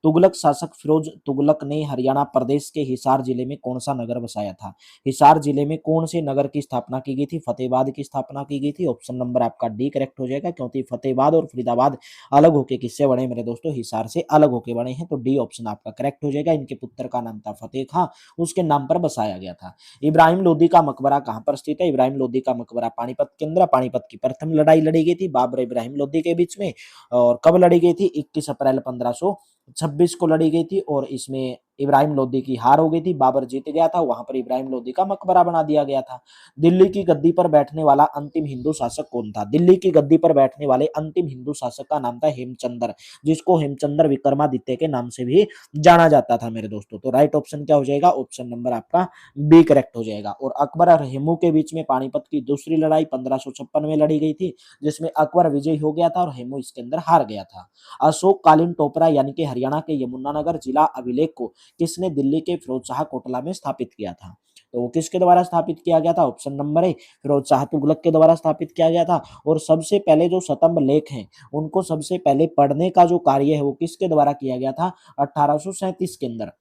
तुगलक शासक फिरोज तुगलक ने हरियाणा प्रदेश के हिसार जिले में कौन सा नगर बसाया था? हिसार जिले में कौन से नगर की स्थापना की गई थी? फतेहाबाद की स्थापना की गई थी। ऑप्शन नंबर आपका डी करेक्ट हो जाएगा, क्योंकि फतेहाबाद और फरीदाबाद अलग होके किससे बने मेरे दोस्तों? हिसार से अलग होके बने हैं। तो डी ऑप्शन आपका करेक्ट हो जाएगा। इनके पुत्र का नाम था फतेह खां, उसके नाम पर बसाया गया था। इब्राहिम लोदी का मकबरा कहां पर स्थित है? इब्राहिम लोदी का मकबरा पानीपत के अंदर। पानीपत की प्रथम लड़ाई लड़ी गई थी बाबर इब्राहिम लोदी के बीच में। और कब लड़ी गई थी? 21 अप्रैल 1526 को लड़ी गई थी और इसमें इब्राहिम लोदी की हार हो गई थी, बाबर जीत गया था, वहां पर इब्राहिम लोदी का मकबरा बना दिया गया था। दिल्ली की गद्दी पर बैठने वाला अंतिम हिंदू शासक कौन था? दिल्ली की गद्दी पर बैठने वाले अंतिम हिंदू शासक का नाम था हेमचंद्र, जिसको हेमचंद्र विक्रमादित्य के नाम से भी जाना जाता था मेरे दोस्तों। तो राइट ऑप्शन क्या हो जाएगा? ऑप्शन नंबर आपका बी करेक्ट हो जाएगा। और अकबर और हेमू के बीच में पानीपत की दूसरी लड़ाई 1556 में लड़ी गई थी, जिसमें अकबर विजयी हो गया था और हेमू इसके अंदर हार गया था। अशोक कालीन टोपरा यानी कि हरियाणा के यमुनानगर जिला अभिलेख को किसने दिल्ली के फिरोज शाह कोटला में स्थापित किया था? तो वो किसके द्वारा स्थापित किया गया था? Option number A Firoz Shah Tughlaq के द्वारा स्थापित किया गया था। और सबसे पहले जो स्तंभ लेख हैं उनको सबसे पहले पढ़ने का जो कार्य है वो किसके द्वारा किया गया था? 1837 के अंदर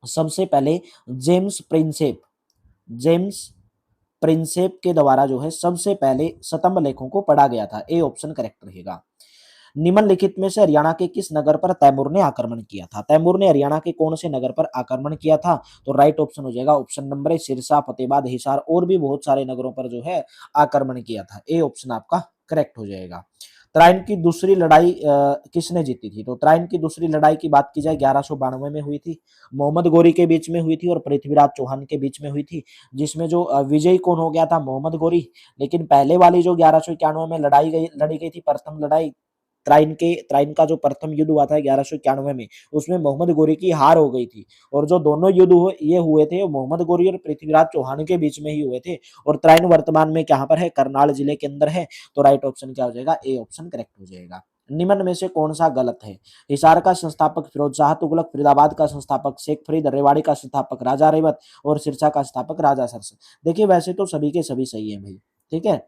सबसे पहले जेम्स प्रिंसेप, जेम्स प्रिंसेप के द्वारा जो है सबसे पहले स्तंभ लेखों को पढ़ा गया था। ए ऑप्शन करेक्ट रहेगा। निम्नलिखित में से हरियाणा के किस नगर पर तैमूर ने आक्रमण किया था? तैमूर ने हरियाणा के कौन से नगर पर आक्रमण किया था? तो राइट ऑप्शन हो जाएगा ऑप्शन नंबर ए सिरसा, फतेहाबाद, हिसार और भी बहुत सारे नगरों पर जो है आक्रमण किया था। ए ऑप्शन आपका करेक्ट हो जाएगा। त्राइन की दूसरी लड़ाई किसने जीती थी? तो त्राइन की दूसरी लड़ाई की बात की जाए 1192 में हुई थी, मोहम्मद गोरी के बीच में हुई थी और पृथ्वीराज चौहान के बीच में हुई थी, जिसमें जो विजयी कौन हो गया था? मोहम्मद गोरी। लेकिन पहले वाली जो 1191 में लड़ी गई थी प्रथम लड़ाई, त्राइन का जो प्रथम युद्ध हुआ था 1191 में, उसमें मोहम्मद गोरी की हार हो गई थी। और जो दोनों युद्ध ये हुए थे वो मोहम्मद गोरी और पृथ्वीराज चौहान के बीच में ही हुए थे। और त्राइन वर्तमान में कहां पर है? करनाल जिले के अंदर है। तो राइट ऑप्शन क्या हो जाएगा? ए ऑप्शन करेक्ट हो जाएगा। निम्न में से कौन सा गलत है? हिसार का संस्थापक फिरोज शाह तुगलक, फरीदाबाद का संस्थापक शेख फरीद, रेवाड़ी का संस्थापक राजा रेवत और सिरसा का संस्थापक राजा सरस। देखिए वैसे तो सभी के सभी सही है भाई, ठीक है,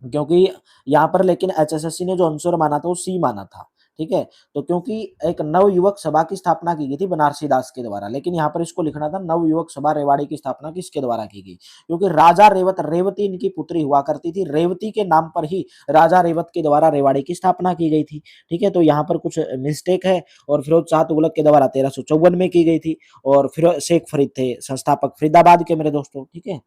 क्योंकि यहाँ पर लेकिन एचएसएससी ने जो आंसर माना था वो सी माना था, ठीक है। तो क्योंकि एक नव युवक सभा की स्थापना की गई थी बनारसी दास के द्वारा, लेकिन यहाँ पर इसको लिखना था नव युवक सभा रेवाड़ी की स्थापना किसके द्वारा की गई? क्योंकि राजा रेवत, रेवती इनकी पुत्री हुआ करती थी, रेवती के नाम पर ही राजा रेवत के द्वारा रेवाड़ी की स्थापना की गई थी, ठीक है। तो यहाँ पर कुछ मिस्टेक है। और फिरोज शाह तुगलक के द्वारा 1354 में की गई थी और फिर शेख फरीद थे संस्थापक फरीदाबाद के मेरे दोस्तों, ठीक है।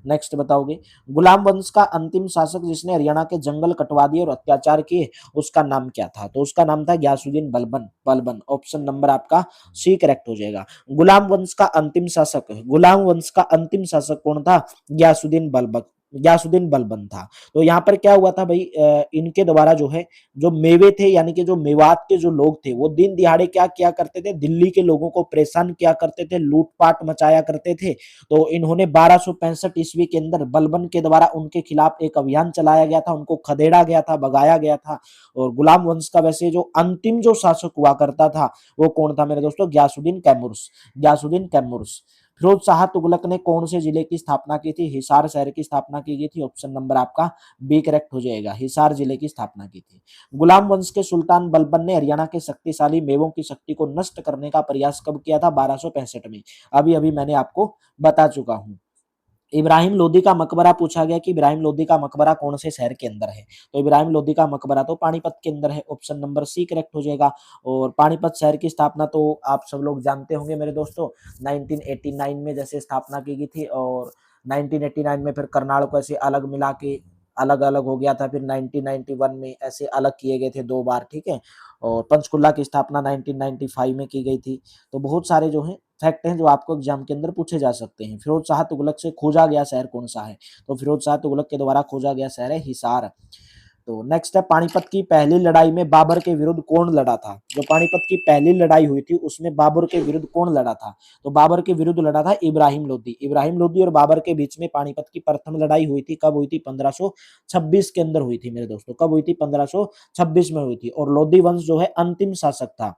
नेक्स्ट बताओगे, गुलाम वंश का अंतिम शासक जिसने हरियाणा के जंगल कटवा दिए और अत्याचार किए उसका नाम क्या था? तो उसका नाम था गयासुद्दीन बलबन, बलबन। ऑप्शन नंबर आपका सी करेक्ट हो जाएगा। गुलाम वंश का अंतिम शासक, गुलाम वंश का अंतिम शासक कौन था? गयासुद्दीन बलबन, गयासुद्दीन बलबन था। तो यहाँ पर क्या हुआ था भाई, इनके द्वारा जो है जो मेवे थे यानी कि जो मेवात के जो लोग थे वो दिन दिहाड़े क्या किया करते थे? दिल्ली के लोगों को परेशान किया करते थे, लूटपाट मचाया करते थे। तो इन्होंने 1265 ईस्वी के अंदर बलबन के द्वारा उनके खिलाफ एक अभियान चलाया गया था, उनको खदेड़ा गया था, भगाया गया था। और गुलाम वंश का वैसे जो अंतिम जो शासक हुआ करता था वो कौन था मेरे दोस्तों? गयासुद्दीन कैमुर्स, गयासुद्दीन कैमुर्स। फिरोज शाह तुगलक ने कौन से जिले की स्थापना की थी? हिसार शहर की स्थापना की गई थी। ऑप्शन नंबर आपका बी करेक्ट हो जाएगा, हिसार जिले की स्थापना की थी। गुलाम वंश के सुल्तान बलबन ने हरियाणा के शक्तिशाली मेवों की शक्ति को नष्ट करने का प्रयास कब किया था? 1265 में। अभी अभी मैंने आपको बता चुका हूं। इब्राहिम लोदी का मकबरा पूछा गया कि इब्राहिम लोदी का मकबरा कौन से शहर के अंदर है? तो इब्राहिम लोदी का मकबरा तो पानीपत के अंदर है। ऑप्शन नंबर सी करेक्ट हो जाएगा। और पानीपत शहर की स्थापना तो आप सब लोग जानते होंगे मेरे दोस्तों, 1989 में जैसे स्थापना की गई थी। और 1989 में फिर करनाल को ऐसे अलग मिला के अलग अलग हो गया था, फिर 1991 में ऐसे अलग किए गए थे दो बार, ठीक है। और पंचकुला की स्थापना 1995 में की गई थी। तो बहुत सारे जो है फैक्ट हैं जो आपको एग्जाम के अंदर पूछे जा सकते हैं। फिरोज शाह तुगलक से खोजा गया शहर कौन सा है? तो फिरोज शाह तुगलक के द्वारा खोजा गया शहर है हिसार। तो नेक्स्ट है, पानीपत की पहली लड़ाई में बाबर के विरुद्ध कौन लड़ा था? जो पानीपत की पहली लड़ाई हुई थी उसमें बाबर के विरुद्ध कौन लड़ा था? तो बाबर के विरुद्ध लड़ा था इब्राहिम लोदी। इब्राहिम लोदी और बाबर के बीच में पानीपत की प्रथम लड़ाई हुई थी। कब हुई थी? 1526 के अंदर हुई थी मेरे दोस्तों। कब हुई थी? 1526 में हुई थी। और लोदी वंश जो है अंतिम शासक था।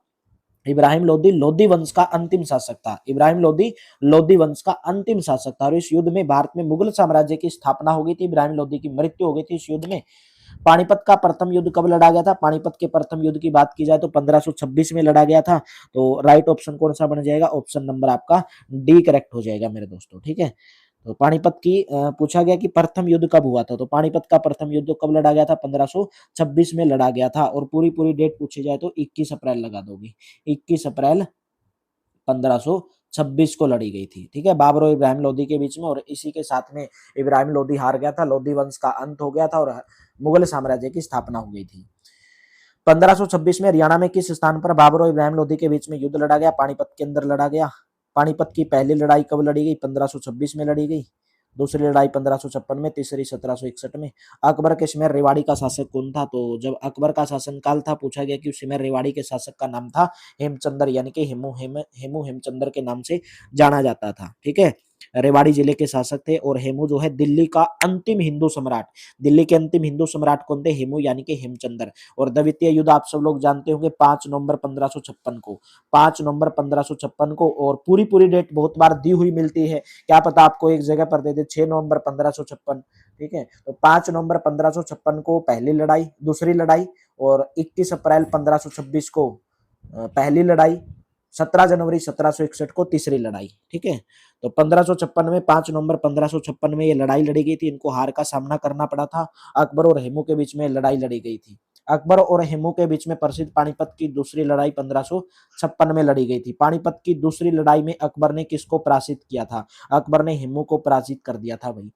इब्राहिम लोदी लोदी वंश का अंतिम शासक था। इब्राहिम लोदी लोदी वंश का अंतिम शासक था। और इस युद्ध में भारत में मुगल साम्राज्य की स्थापना हो गई थी। इब्राहिम लोदी की मृत्यु हो गई थी इस युद्ध में। पानीपत का प्रथम युद्ध कब लड़ा गया था? पानीपत के प्रथम युद्ध की बात की जाए तो 1526 में लड़ा गया था। तो राइट ऑप्शन कौन सा बन जाएगा? ऑप्शन नंबर आपका डी करेक्ट हो जाएगा मेरे दोस्तों, ठीक है। तो पानीपत की पूछा गया कि प्रथम युद्ध कब हुआ था? तो पानीपत का प्रथम युद्ध कब लड़ा गया था? 1526 में लड़ा गया था। और पूरी पूरी डेट पूछी जाए तो 21 अप्रैल लगा दोगे, 21 अप्रैल 1526 को लड़ी गई थी, ठीक है, बाबर और इब्राहिम लोदी के बीच में। और इसी के साथ में इब्राहिम लोदी हार गया था, लोदी वंश का अंत हो गया था। और मुगल साम्राज्य की स्थापना हो गई थी। 1526 में हरियाणा में किस स्थान पर बाबर और इब्राहिम लोधी के बीच में युद्ध लड़ा गया? पानीपत के अंदर लड़ा गया। पानीपत की पहली लड़ाई कब लड़ी गई? 1526 में लड़ी गई। दूसरी लड़ाई 1556 में, तीसरी 1761 में। अकबर के समय रेवाड़ी का शासक कौन था? तो जब अकबर का शासनकाल था, पूछा गया कि उस समय रेवाड़ी के शासक का नाम था हेमचंद्र, यानी कि हेमू हेमचंद्र के नाम से जाना जाता था। ठीक है, रेवाड़ी जिले के शासक थे। और हेमू जो है दिल्ली का अंतिम हिंदू सम्राट, दिल्ली के अंतिम हिंदू सम्राट कौन थे? हेमू यानी कि हेमचंद्र। और द्वितीय युद्ध आप सब लोग जानते होंगे 5 नवंबर 1556 को, 5 नवंबर 1556 को। और पूरी पूरी डेट बहुत बार दी हुई मिलती है, क्या पता आपको एक जगह पर दे दे 6 नवंबर 1556। ठीक है, तो 5 नवंबर 1556 को पहली लड़ाई, दूसरी लड़ाई, और 21 अप्रैल 1526 को पहली लड़ाई, 17 जनवरी 1761 को तीसरी लड़ाई। ठीक है, तो 1556 में, 5 नवंबर 1556 में ये लड़ाई लड़ी गई थी। इनको हार का सामना करना पड़ा था। अकबर और हेमू के बीच में लड़ाई लड़ी गई थी। अकबर और हेमू के बीच में प्रसिद्ध पानीपत की दूसरी लड़ाई 1556 में लड़ी गई थी। पानीपत की दूसरी लड़ाई में अकबर ने किसको पराजित किया था? अकबर ने हेमू को पराजित कर दिया था भाई।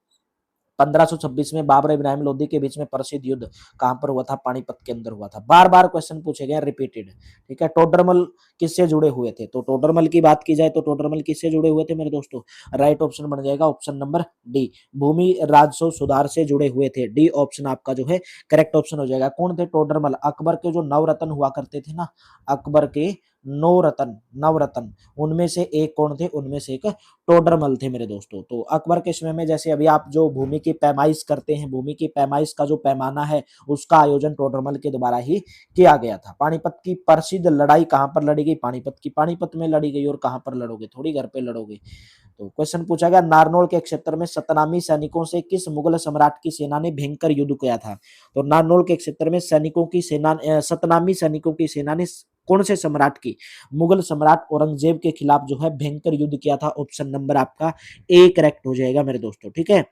1526 में बाबर इब्राहिम लोधी के बीच में प्रसिद्ध युद्ध कहां पर हुआ था? पानीपत के अंदर हुआ था। बार बार क्वेश्चन पूछे गए, रिपीटेड। ठीक है, टोडरमल किससे जुड़े हुए थे? तो टोडरमल की बात की जाए तो टोडरमल किससे जुड़े हुए थे मेरे दोस्तों? राइट ऑप्शन बन जाएगा ऑप्शन नंबर डी, भूमि राजस्व सुधार से जुड़े हुए थे। डी ऑप्शन आपका जो है करेक्ट ऑप्शन हो जाएगा। कौन थे टोडरमल? अकबर के जो नवरत्न हुआ करते थे ना, अकबर के नवरत्न, उनमें से एक कौन थे? उनमें से एक टोडरमल थे मेरे दोस्तों। तो अकबर के समय में जैसे अभी आप जो भूमि की पैमाइश करते हैं, भूमि की पैमाइश का जो पैमाना है, उसका आयोजन टोडरमल के द्वारा ही किया गया था। पानीपत की प्रसिद्ध लड़ाई कहां पर लड़ी गई? पानीपत की, पानीपत में लड़ी गई। और कहां पर लड़ोगे? थोड़ी घर पे लड़ोगे। तो क्वेश्चन पूछा गया, नारनौल के क्षेत्र में सतनामी सैनिकों से किस मुगल सम्राट की सेना ने भयंकर युद्ध किया था? तो नारनौल के क्षेत्र में सैनिकों की सेना, सतनामी सैनिकों की सेना ने कौन से सम्राट की? मुगल सम्राट औरंगजेब के खिलाफ जो है भयंकर युद्ध किया था। ऑप्शन नंबर आपका ए करेक्ट हो जाएगा मेरे दोस्तों। ठीक है,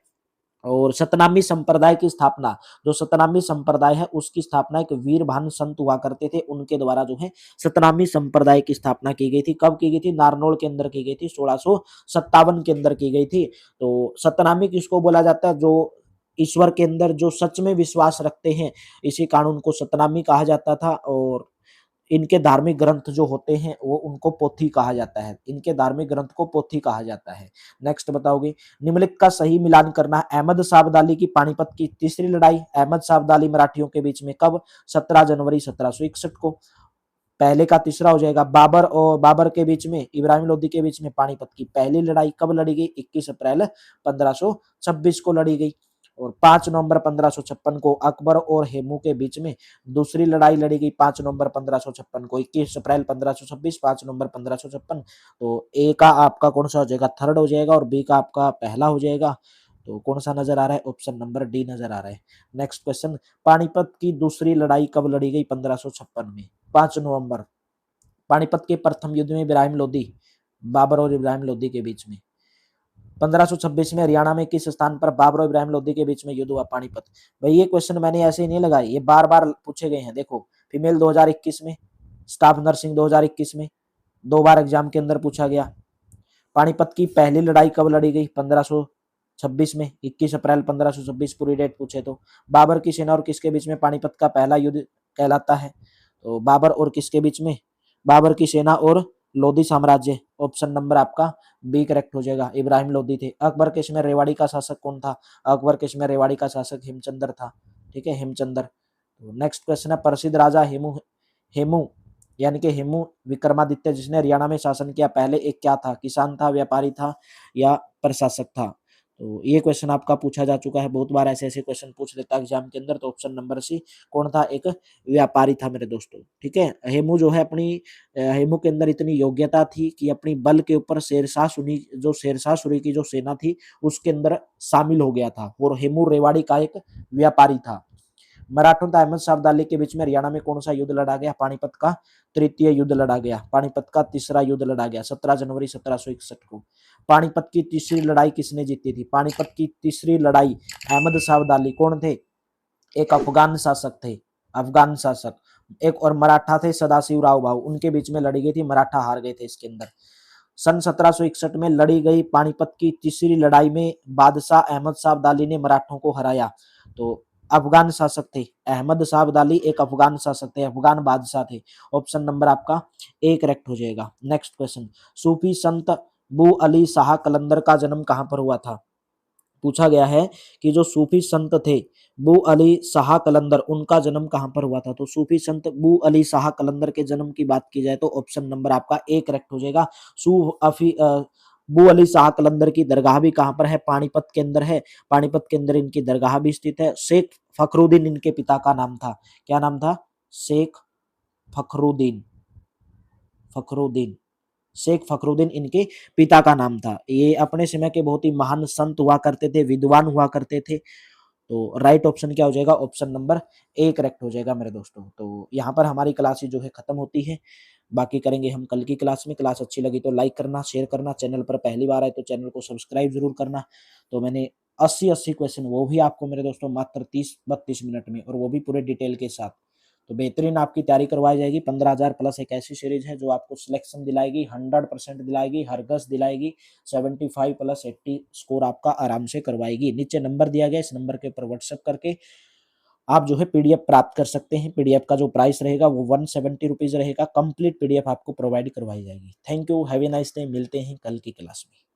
और सतनामी संप्रदाय की स्थापना, जो सतनामी संप्रदाय है उसकी स्थापना एक वीरभान संत हुआ करते थे, उनके द्वारा जो है सतनामी संप्रदाय की स्थापना की गई थी। कब की गई थी? नारनौल के अंदर की गई थी, 1657 के अंदर की गई थी। तो सतनामी किसको बोला जाता है? जो ईश्वर के अंदर जो सच में विश्वास रखते हैं, इसी कारण उनको सतनामी कहा जाता था। और इनके धार्मिक ग्रंथ जो होते हैं वो उनको पोथी कहा जाता है, इनके धार्मिक ग्रंथ को पोथी कहा जाता है। नेक्स्ट बताओगे, निम्नलिखित का सही मिलान करना। अहमद शाह अब्दाली की पानीपत की तीसरी लड़ाई, अहमद शाह अब्दाली मराठियों के बीच में कब? 17 जनवरी 1761 को। पहले का तीसरा हो जाएगा, बाबर के बीच में, इब्राहिम लोधी के बीच में पानीपत की पहली लड़ाई कब लड़ी गई? 21 अप्रैल 1526 को लड़ी गई। और 5 नवंबर 1556 को अकबर और हेमू के बीच में दूसरी लड़ाई लड़ी गई, 5 नवंबर 1556 को। 21 अप्रैल 1526, 5 नवंबर 1556। तो ए का आपका कौन सा हो जाएगा? थर्ड हो जाएगा, और बी का आपका पहला हो जाएगा। तो कौन सा नजर आ रहा है? ऑप्शन नंबर डी नजर आ रहा है। नेक्स्ट क्वेश्चन, पानीपत की दूसरी लड़ाई कब लड़ी गई? 1556 में, 5 नवंबर। पानीपत के प्रथम युद्ध में इब्राहिम लोधी, बाबर और इब्राहिम लोधी के बीच में। 1526 में हरियाणा में किस स्थान पर बाबर और इब्राहिम लोधी के बीच में युद्ध हुआ? पानीपत। भाई ये क्वेश्चन मैंने ऐसे ही नहीं लगाए, ये बार बार पूछे गए हैं। देखो, फीमेल 2021 में, स्टाफ नर्सिंग 2021 में, 2 बार एग्जाम के अंदर पूछा गया। पानीपत की पहली लड़ाई कब लड़ी गई? 1526 में, 21 अप्रैल 1526, पूरी डेट पूछे तो। बाबर की सेना और किसके बीच में पानीपत का पहला युद्ध कहलाता है? तो बाबर और किसके बीच में? बाबर की सेना और लोधी साम्राज्य। ऑप्शन नंबर आपका बी करेक्ट हो जाएगा, इब्राहिम लोधी थे। अकबर के समय रेवाड़ी का शासक कौन था? अकबर के समय रेवाड़ी का शासक हेमचंद्र था। ठीक है, हेमचंद्र। तो नेक्स्ट क्वेश्चन है, प्रसिद्ध राजा हेमू, हेमू यानी कि हेमू विक्रमादित्य जिसने हरियाणा में शासन किया, पहले एक क्या था? किसान था, व्यापारी था, या प्रशासक था? तो ये क्वेश्चन आपका पूछा जा चुका है, बहुत बार ऐसे ऐसे क्वेश्चन पूछ लेता है एग्जाम के अंदर। तो ऑप्शन नंबर सी कौन था? एक व्यापारी था मेरे दोस्तों। ठीक है, हेमू जो है अपनी, हेमू के अंदर इतनी योग्यता थी कि अपनी बल के ऊपर शेरशाह सूरी की जो सेना थी उसके अंदर शामिल हो गया था। और हेमू रेवाड़ी का एक व्यापारी था। मराठों तथा अहमद शाह अब्दाली के बीच में हरियाणा में कौन सा युद्ध लड़ा गया? पानीपत का तृतीय युद्ध लड़ा गया, पानीपत का तीसरा युद्ध लड़ा गया 17 जनवरी 1761 को। पानीपत की तीसरी लड़ाई किसने जीती थी? पानीपत की तीसरी लड़ाई अहमद शाह अब्दाली कौन थे? एक अफगान शासक थे, अफगान शासक। एक और मराठा थे सदाशिव राव भाऊ, उनके बीच में लड़ी गई थी, मराठा हार गए थे इसके अंदर। सन 1761 में लड़ी गई पानीपत की तीसरी लड़ाई में बादशाह अहमद शाह अब्दाली ने मराठों को हराया। तो अफगान शासक थे? अहमद शाह अब्दाली एक अफगान शासक थे, अफगान बादशाह थे। ऑप्शन नंबर आपका ए करेक्ट हो जाएगा। नेक्स्ट क्वेश्चन, सूफी संत बू अली शाह कलंदर का जन्म कहां पर हुआ था? पूछा गया है कि जो सूफी संत थे बू अली शाह कलंदर, उनका जन्म कहां पर हुआ था? तो सूफी संत बू अली शाह कलंदर के जन्म की बात की जाए तो ऑप्शन नंबर आपका ए करेक्ट हो जाएगा। बू अली शाह कलंदर की दरगाह भी कहां पर है? पानीपत के अंदर है। पानीपत के अंदर इनकी दरगाह भी स्थित है। शेख फखरुद्दीन इनके पिता का नाम था। क्या नाम था? शेख फखरुद्दीन। फखरुद्दीन, शेख फखरुद्दीन इनके पिता का नाम था। ये अपने समय के बहुत ही महान संत हुआ करते थे, विद्वान हुआ करते थे। तो राइट ऑप्शन क्या हो जाएगा? ऑप्शन नंबर ए करेक्ट हो जाएगा मेरे दोस्तों। तो यहाँ पर हमारी क्लास जो है खत्म होती है। बाकी करेंगे हम कल की क्लास में। क्लास अच्छी लगी तो लाइक करना, शेयर करना, चैनल पर पहली बार आए तो चैनल को सब्सक्राइब जरूर करना। तो मैंने 80 क्वेश्चन वो भी आपको मेरे दोस्तों मात्र 30-32 मिनट में, और वो भी पूरे डिटेल के साथ। तो बेहतरीन आपकी तैयारी करवाई जाएगी। 15,000 प्लस एक ऐसी सीरीज है जो आपको सिलेक्शन दिलाएगी, 100% दिलाएगी, हरगस दिलाएगी, 75 प्लस 80 स्कोर आपका आराम से करवाएगी। नीचे नंबर दिया गया, इस नंबर के ऊपर व्हाट्सएप करके आप जो है पीडीएफ प्राप्त कर सकते हैं। पीडीएफ का जो प्राइस रहेगा वो 170 रुपीज रहेगा। कंप्लीट पीडीएफ आपको प्रोवाइड करवाई जाएगी। Thank you, have a nice day. मिलते हैं कल की क्लास में।